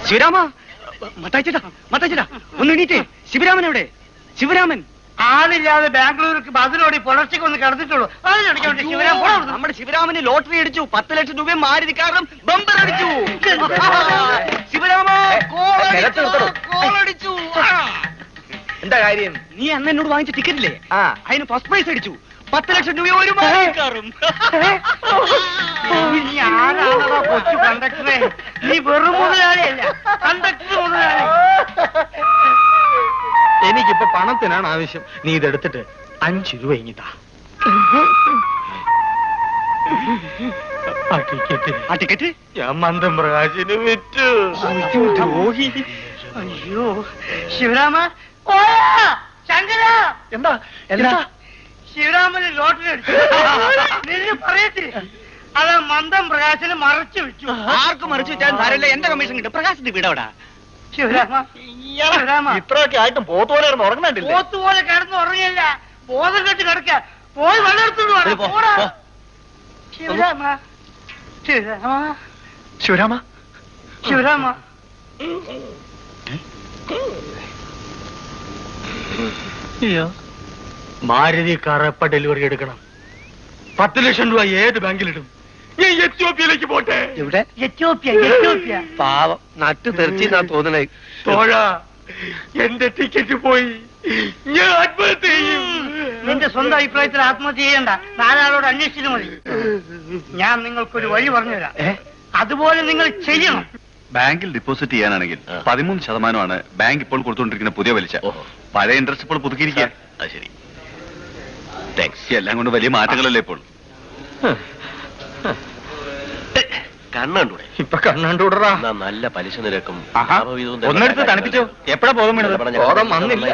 ശിവരാമ, മത്തായിച്ചേട്ടാ ഒന്ന് എണീറ്റേ. ശിവരാമൻ എവിടെ? ശിവരാമൻ ആളില്ലാതെ ബാംഗ്ലൂർക്ക് ബസ്സിലോടി പുലർച്ചയ്ക്ക് ഒന്ന് കിടന്നിട്ടുള്ളൂ. നമ്മുടെ ശിവരാമന് ലോട്ടറി അടിച്ചു. 10 ലക്ഷം രൂപ മാരുതി കാറും ബമ്പർ അടിച്ചു. ശിവരാമ കോളടിച്ചു. എന്താ കാര്യം? നീ അന്ന് എന്നോട് വാങ്ങിച്ച ടിക്കറ്റില്ലേ, അതിന് ഫസ്റ്റ് പ്രൈസ് അടിച്ചു. 10 ലക്ഷം രൂപ ഒരു മാരുതി കാറും. കൊച്ചു കണ്ടക്ടറെ, നീ വെറും മുതലാളിയല്ല, കണ്ടക്ടർ മുതലാളി. എനിക്കിപ്പോ പണത്തിനാണ് ആവശ്യം. നീ ഇതെടുത്തിട്ട് 5 രൂപ ഇങ്ങിതാ. ആ ടിക്കറ്റ് ഞാൻ മന്ദം പ്രകാശിന് വിറ്റു. ദ്രോഹി. അയ്യോ ശിവരാമ, ശങ്കര, എന്താ എന്താ? ശിവരാമന് ലോട്ടറി അടിച്ചു. നിന്നെ പറയത്തില്ല, അത് മന്ദം പ്രകാശന് മറച്ചു വെച്ചു. ആർക്ക് മറിച്ചു വെച്ചാൽ ധാരല്ല, എന്റെ കമ്മീഷൻ കിട്ടും. പ്രകാശിന്റെ വീടവിടാ. ശിവരാമ, ഇത്രയൊക്കെ ആയിട്ടും പോത്തുപോലെ ഉറങ്ങുന്നുണ്ടല്ലേ? പോത്തുപോലെ കിടന്ന് ഉറങ്ങിയല്ല, ബോധം കെട്ട് കിടക്ക. പോയി വെള്ളെടുത്തു. ശിവരാമ, ശിവരാമ, ശിവരാമ, ശിവരാമ. മാരുതി കാർ എപ്പ ഡെലിവറി എടുക്കണം? 10 ലക്ഷം രൂപ ഏത് ബാങ്കിലിടും? ഞാൻ എത്യോപ്യയിലേക്ക് പോട്ടെ. എവിടെ? Ethiopia, Ethiopia. പാവം നട്ടു തെറിച്ചാ തോന്നണേ. തോഴ, എന്റെ ടിക്കറ്റ് പോയി. ഞാൻ ആത്മഹത്യ ചെയ്യും. നിന്റെ സ്വന്തം അഭിപ്രായത്തിൽ ആത്മഹത്യ ചെയ്യണ്ട, നാലാളോട് അന്വേഷിച്ചു മതി. ഞാൻ നിങ്ങൾക്കൊരു വഴി പറഞ്ഞുതരാം, അതുപോലെ നിങ്ങൾ ചെയ്യണം. ബാങ്കിൽ ഡിപ്പോസിറ്റ് ചെയ്യാനാണെങ്കിൽ 13% ബാങ്ക് ഇപ്പോൾ കൊടുത്തുകൊണ്ടിരിക്കുന്ന പുതിയ പലിശ. പഴയ ഇൻട്രസ്റ്റ് ഇപ്പോൾ പുതുക്കിയിരിക്കുക. ശരി, എല്ലാം കൊണ്ട് വലിയ മാറ്റങ്ങളല്ലേ ഇപ്പോൾ. കണ്ണൂടെ ഇപ്പൊ കണ്ണൂടാ. നല്ല പലിശ നിരക്കും. ഒന്നെടുത്ത് തണുപ്പിച്ചോ. എപ്പോഴാ ബോധം വീണത്? ബോധം വന്നില്ല.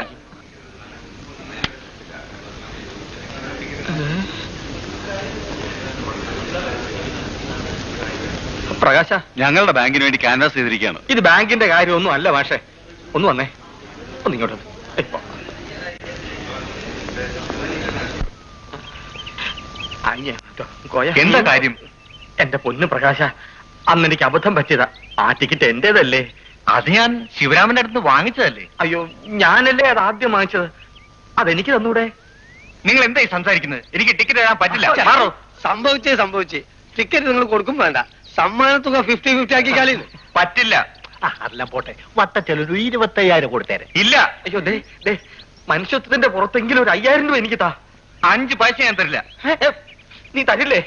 പ്രകാശ, ഞങ്ങളുടെ ബാങ്കിന് വേണ്ടി ക്യാൻവാസ് ചെയ്തിരിക്കുകയാണ്. ഇത് ബാങ്കിന്റെ കാര്യമൊന്നും അല്ല മാഷേ. ഒന്ന് വന്നേ, ഒന്ന് ഇങ്ങോട്ട്. എന്താ കാര്യം? എന്റെ പൊന്ന് പ്രകാശ, അന്ന് എനിക്ക് അബദ്ധം പറ്റിയതാ. ആ ടിക്കറ്റ് എന്റേതല്ലേ? അത് ഞാൻ ശിവരാമന്റെ അടുത്ത് വാങ്ങിച്ചതല്ലേ? അയ്യോ, ഞാനല്ലേ അത് ആദ്യം വാങ്ങിച്ചത്. അതെനിക്ക് തന്നൂടെ? നിങ്ങൾ എന്തായി സംസാരിക്കുന്നത്? എനിക്ക് ടിക്കറ്റ് തരാൻ പറ്റില്ല. സംഭവിച്ചേ ടിക്കറ്റ് നിങ്ങൾ കൊടുക്കും വേണ്ട. സമ്മാനത്തുക 50-50 ആക്കി കളയുന്നു. പറ്റില്ല. അതെല്ലാം പോട്ടെ, വട്ടച്ചെലൊരു 25,000 കൊടുത്തേരെ. ഇല്ല. അയ്യോ ദേ, മനുഷ്യത്വത്തിന്റെ പുറത്തെങ്കിലും ഒരു 5,000 രൂപ എനിക്ക് താ. 5 പൈസ ഞാൻ തരില്ല. നീ തരില്ലേ?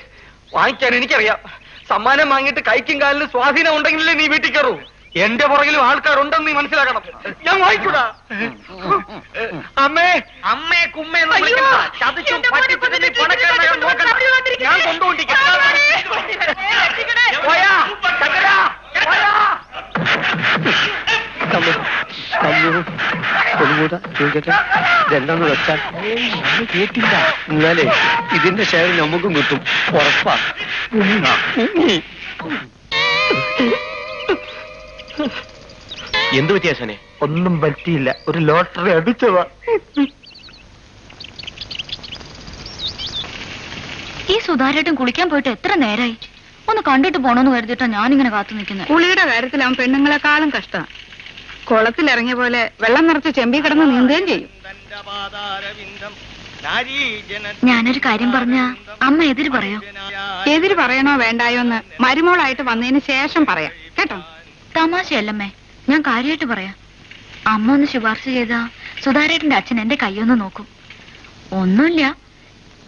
വാങ്ങിക്കാൻ എനിക്കറിയാം. സമ്മാനം വാങ്ങിയിട്ട് കൈക്കും കാലിന് സ്വാധീനം ഉണ്ടെങ്കിലേ നീ വീട്ടിൽ കയറൂ. എന്റെ പുറകിലും ആൾക്കാരുണ്ടെന്ന് നീ മനസ്സിലാക്കണം. ഞാൻ വാങ്ങിക്കൂടാ. അമ്മേ കുമ്മേ ചതിച്ചും പറ്റിച്ചിട്ട് നീ പണക്കാരനാകാൻ നോക്കണം. ഞാൻ കൊണ്ടുകൊണ്ടിരിക്കാം. എന്താന്ന് വെച്ചാൽ കേട്ടില്ല. എന്നാലേ ഇതിന്റെ ഷെയർ നമുക്കും കിട്ടും, ഉറപ്പാ. എന്ത് വ്യത്യാസനെ? ഒന്നും പറ്റിയില്ല, ഒരു ലോട്ടറി അടിച്ചതാ. ഈ സുധാരേട്ടൻ കുളിക്കാൻ പോയിട്ട് എത്ര നേരായി? ഒന്ന് കണ്ടിട്ട് പോണോന്ന് കരുതിട്ടാ ഞാനിങ്ങനെ കാത്തു നിൽക്കുന്നത്. കുളിയുടെ കാര്യത്തിൽ അവൻ പെണ്ണുങ്ങളെക്കാളും കഷ്ടം. കുളത്തിലിറങ്ങിയ പോലെ വെള്ളം നിറച്ച് ചെമ്പി കിടന്ന് നീന്തുകയും ചെയ്യും. ഞാനൊരു കാര്യം പറഞ്ഞ അമ്മ എതിര് പറയോ? എതിര് പറയണോ വേണ്ടായോ എന്ന് മരുമോളായിട്ട് വന്നതിന് ശേഷം പറയാം കേട്ടോ. തമാശയല്ലമ്മേ, ഞാൻ കാര്യമായിട്ട് പറയാം. അമ്മ ഒന്ന് ശുപാർശ ചെയ്താ സുധാരേട്ടന്റെ അച്ഛൻ എന്റെ കൈയൊന്ന് നോക്കും. ഒന്നുമില്ല,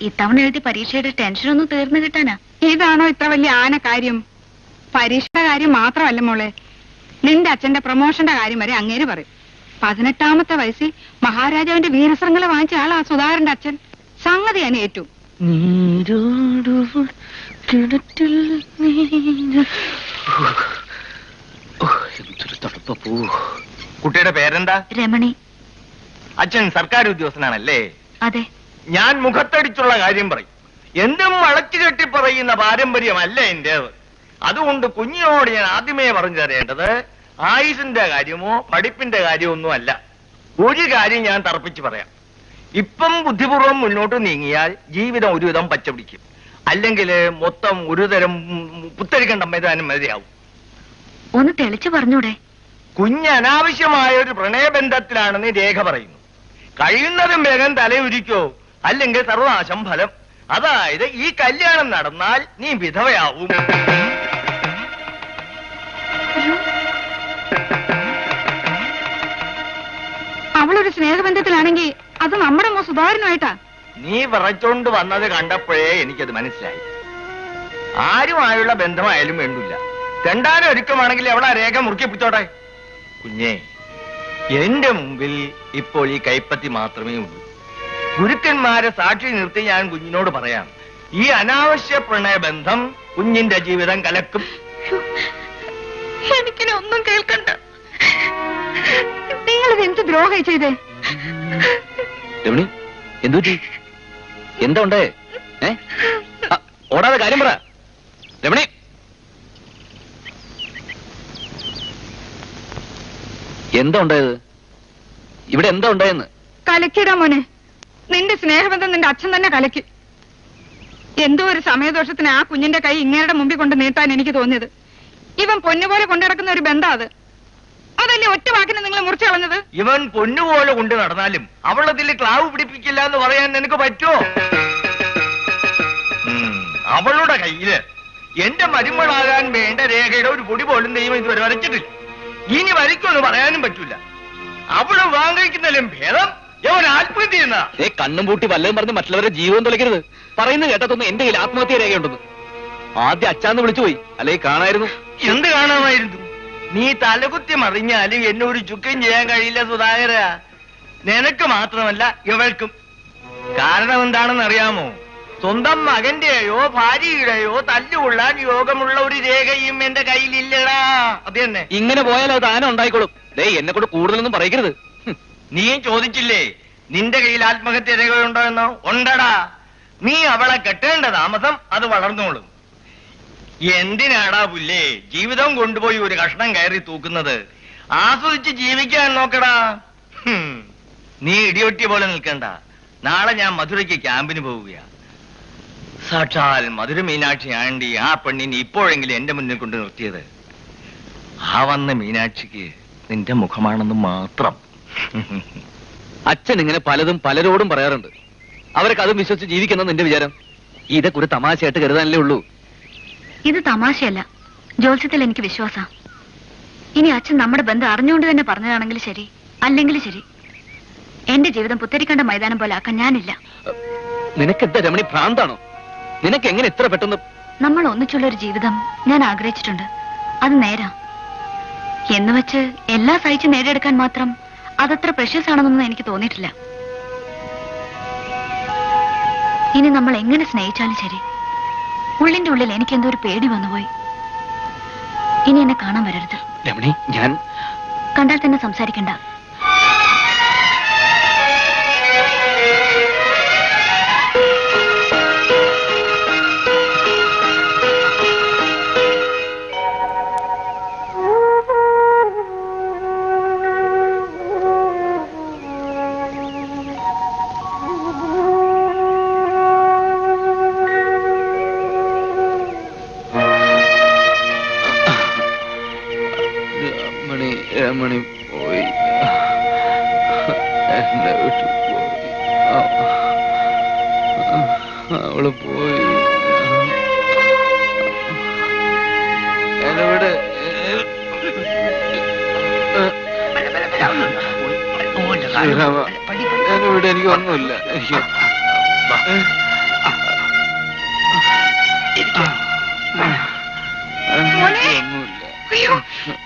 ഇത്തവണ എഴുതി പരീക്ഷയുടെ ടെൻഷനൊന്നും തീർന്നു കിട്ടാനാ. ഇതാണോ ഇത്ര വലിയ ആന കാര്യം? പരീക്ഷയുടെ കാര്യം മാത്രമല്ല മോളെ, നിന്റെ അച്ഛന്റെ പ്രൊമോഷന്റെ കാര്യം വരെ അങ്ങേര് പറയും. 18ാമത്തെ വയസ്സിൽ മഹാരാജാവിന്റെ വീരശ്രങ്ങളെ വാങ്ങിച്ച ആളാ സുധാകരന്റെ അച്ഛൻ. സംഗതി ഞാൻ ഏറ്റു. കുട്ടിയുടെ പേരെന്താ? രമണി. അച്ഛൻ സർക്കാർ ഉദ്യോഗസ്ഥനാണല്ലേ? അതെ. ഞാൻ മുഖത്തടിച്ചുള്ള കാര്യം പറയും. എന്തും വളച്ചു കെട്ടി പറയുന്ന പാരമ്പര്യമല്ല എന്റേത്. അതുകൊണ്ട് കുഞ്ഞിനോട് ഞാൻ ആദ്യമേ പറഞ്ഞു തരേണ്ടത് ആയുസിന്റെ കാര്യമോ പഠിപ്പിന്റെ കാര്യമോ ഒന്നും അല്ല. ഒരു കാര്യം ഞാൻ തറപ്പിച്ച് പറയാം. ഇപ്പം ബുദ്ധിപൂർവ്വം മുന്നോട്ട് നീങ്ങിയാൽ ജീവിതം ഒരുവിധം പച്ചപിടിക്കും. അല്ലെങ്കിൽ മൊത്തം ഒരുതരം പുത്തരിക്കണ്ട മൈതാനം മതിയാവും. ഒന്ന് തെളിച്ചു പറഞ്ഞൂടെ? കുഞ്ഞ് അനാവശ്യമായ ഒരു പ്രണയബന്ധത്തിലാണെന്ന് രേഖ പറയുന്നു. കഴിയുന്നതും വേഗം തലയുരിക്കോ, അല്ലെങ്കിൽ സർവനാശം ഫലം. അതായത് ഈ കല്യാണം നടന്നാൽ നീ വിധവയാവും. അവളൊരു സ്നേഹബന്ധത്തിലാണെങ്കിൽ അത് നമ്മുടെ മോ സുധാകരനുമായിട്ടാ. നീ വിറച്ചോണ്ട് വന്നത് കണ്ടപ്പോഴേ എനിക്കത് മനസ്സിലായി. ആരുമായുള്ള ബന്ധമായാലും വേണ്ടില്ല, രണ്ടാനും ഒരുക്കമാണെങ്കിൽ എവിടെ രേഖ മുറുക്കി പിടിച്ചോട്ടെ. കുഞ്ഞേ, എന്റെ മുമ്പിൽ ഇപ്പോൾ ഈ കൈപ്പത്തി മാത്രമേ ഉള്ളൂ. ഗുരുക്കന്മാരെ സാക്ഷി നിർത്തി ഞാൻ കുഞ്ഞിനോട് പറയാം, ഈ അനാവശ്യ പ്രണയബന്ധം കുഞ്ഞിന്റെ ജീവിതം കലക്കും. എനിക്കിനി ഒന്നും കേൾക്കണ്ട. നിങ്ങളിത് എന്ത് ദ്രോഹം ചെയ്തേ? രമണി, എന്തു പറ്റി? എന്താ ഉണ്ടേ? ഓടാതെ കാര്യം പറ രമണി. എന്താ ഉണ്ടായത്? ഇവിടെ എന്താ ഉണ്ടായെന്ന്? കലക്കിടാ മോനെ, നിന്റെ സ്നേഹബന്ധം നിന്റെ അച്ഛൻ തന്നെ കലക്കി. എന്തോ ഒരു സമയദോഷത്തിന് ആ കുഞ്ഞിന്റെ കൈ ഇങ്ങേരുടെ മുമ്പിൽ കൊണ്ട് നീട്ടാൻ എനിക്ക് തോന്നിയത്. ഇവൻ പൊന്നുപോലെ കൊണ്ടുനടക്കുന്ന ഒരു ബന്ധം അത്. അതല്ലേ ഒറ്റ വാക്കിന് നിങ്ങൾ മുറിച്ചു കളഞ്ഞത്? ഇവൻ പൊന്നുപോലെ കൊണ്ട് നടന്നാലും അവളതിൽ ക്ലാവ് പിടിപ്പിക്കില്ല എന്ന് പറയാൻ നിനക്ക് പറ്റുമോ? അവളുടെ കയ്യില് എന്റെ മരുമകളാകാൻ വേണ്ട രേഖയുടെ ഒരു പൊടി പോലും ദൈവം ഇതുവരെ വരച്ചിട്ടില്ല. ഇനി വരയ്ക്കുമെന്ന് പറയാനും പറ്റൂല. അവള് വാങ്ങിക്കുന്നതിലും ഭേദം ഇവൻ ആത്മഹത്യ ചെയ്യുന്ന. കണ്ണും പൂട്ടി വല്ലതും പറഞ്ഞ് മറ്റുള്ളവരെ ജീവൻ തുലയ്ക്കരുത്. പറയുന്നത് കേട്ടതൊന്നും എന്റെ കയ്യിൽ ആത്മഹത്യ രേഖയുണ്ടെന്ന്. ആദ്യം അച്ഛാന്ന് വിളിച്ചുപോയി, അല്ലെങ്കിൽ കാണായിരുന്നു. എന്ത് കാണാമായിരുന്നു? നീ തലകുത്തി മറിഞ്ഞാലും എന്നെ ഒരു ചുക്കും ചെയ്യാൻ കഴിയില്ല സുധാകര. നിനക്ക് മാത്രമല്ല ഇവൾക്കും. കാരണം എന്താണെന്ന് അറിയാമോ? സ്വന്തം മകന്റെയോ ഭാര്യയുടെയോ തല്ലുകൊള്ളാൻ യോഗമുള്ള ഒരു രേഖയും എന്റെ കയ്യിലില്ലടാ. അത് തന്നെ. ഇങ്ങനെ പോയാൽ അത് താനെ ഉണ്ടായിക്കോളും. എന്നെ കൊണ്ട് കൂടുതലൊന്നും പറയരുത്. നീയും ചോദിച്ചില്ലേ നിന്റെ കയ്യിൽ ആത്മഹത്യ രേഖയുണ്ടോ എന്നോ? ഉണ്ടടാ. നീ അവളെ കെട്ടേണ്ട താമസം അത് വളർന്നോളും. എന്തിനാടാ പുല്ലേ ജീവിതം കൊണ്ടുപോയി ഒരു കഷ്ണം കയറി തൂക്കുന്നത്? ആസ്വദിച്ച് ജീവിക്കാൻ നോക്കടാ. നീ ഇടിയൊട്ടിയ പോലെ നിൽക്കണ്ട. നാളെ ഞാൻ മധുരയ്ക്ക് ക്യാമ്പിന് പോവുകയാ. സാക്ഷാൽ മധുര മീനാക്ഷി ആണ്ടി ആ പെണ്ണിനെ ഇപ്പോഴെങ്കിലും എന്റെ മുന്നിൽ കൊണ്ട് നിർത്തിയത്. ആ വന്ന മീനാക്ഷിക്ക് നിന്റെ മുഖമാണെന്ന് മാത്രം. അച്ഛൻ ഇങ്ങനെ പലതും പലരോടും പറയാറുണ്ട്. അവരൊക്കെ അതും വിശ്വസിച്ച് ജീവിക്കുന്ന നിന്റെ വിചാരം? ഇതൊക്കെ ഒരു തമാശയായിട്ട് കരുതാനല്ലേ ഉള്ളൂ. ഇത് തമാശയല്ല, ജോത്സ്യത്തിൽ എനിക്ക് വിശ്വാസാ. ഇനി അച്ഛൻ നമ്മുടെ ബന്ധം അറിഞ്ഞുകൊണ്ട് തന്നെ പറഞ്ഞതാണെങ്കിൽ ശരി, അല്ലെങ്കിൽ ശരി, എന്റെ ജീവിതം പുത്തരിക്കണ്ട മൈതാനം പോലെ ആക്കാൻ ഞാനില്ല. നിനക്കെന്താ രമണി, ഭ്രാന്താണോ? നിനക്ക് എങ്ങനെ ഇത്ര പെട്ടെന്ന്? നമ്മൾ ഒന്നിച്ചുള്ള ഒരു ജീവിതം ഞാൻ ആഗ്രഹിച്ചിട്ടുണ്ട്, അത് നേരാ. എന്ന് വെച്ച് എല്ലാം സഹിച്ച് നേടിയെടുക്കാൻ മാത്രം അതത്ര പ്രഷ്യസ് ആണെന്നൊന്നും എനിക്ക് തോന്നിയിട്ടില്ല. ഇനി നമ്മൾ എങ്ങനെ സ്നേഹിച്ചാലും ശരി, ഉള്ളിന്റെ ഉള്ളിൽ എനിക്ക് എന്തോ ഒരു പേടി വന്നുപോയി. ഇനി എന്നെ കാണാൻ വരരുത്. രമണി, ഞാൻ കണ്ടാൽ തന്നെ സംസാരിക്കണ്ട. രമണി പോയി, എന്നെ വിട്ടു പോയി. അവള് പോയി. എന്നെവിടെ എന്നെവിടെ എനിക്ക് ഒന്നുമില്ല. എനിക്ക്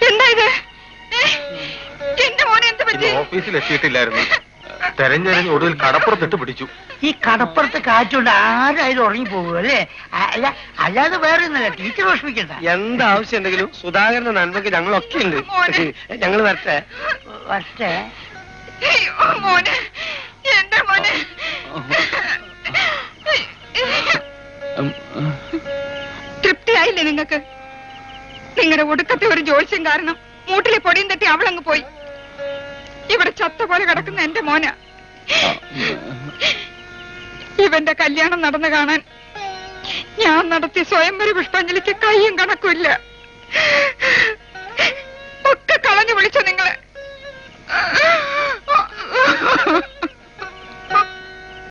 എന്താ ഇത്? എന്റെ മോനെ എന്ത് പറ്റി? ഓഫീസിൽ എത്തിയിട്ടില്ലായിരുന്നു. തെരഞ്ഞെറിഞ്ഞ് ഒടുവിൽ കടപ്പുറത്തിട്ട് പിടിച്ചു. ഈ കടപ്പുറത്ത് കാറ്റുകൊണ്ട് ആരായാലും ഉറങ്ങിപ്പോകും അല്ലേ? അല്ലാതെ വേറെ ഒന്നല്ല. ടീച്ചർ വിഷമിക്കണ്ട. എന്താവശ്യം ഉണ്ടെങ്കിലും സുധാകരന്റെ നന്മയ്ക്ക് ഞങ്ങളൊക്കെ ഉണ്ട്. ഞങ്ങൾ വരട്ടെ വരട്ടെ. മോനെ, എന്റെ മോനെ. തൃപ്തിയായില്ലേ നിങ്ങൾക്ക്? നിങ്ങളുടെ ഒടുക്കത്തെ ഒരു ജോത്സ്യം കാരണം മൂട്ടിലെ പൊടിയും തട്ടി അവളങ്ങ് പോയി. ഇവിടെ ചത്ത പോലെ കിടക്കുന്ന എന്റെ മോന. ഇവന്റെ കല്യാണം നടന്നു കാണാൻ ഞാൻ നടത്തിയ സ്വയംവര പുഷ്പാഞ്ജലിക്ക് കയ്യും കണക്കുമില്ല.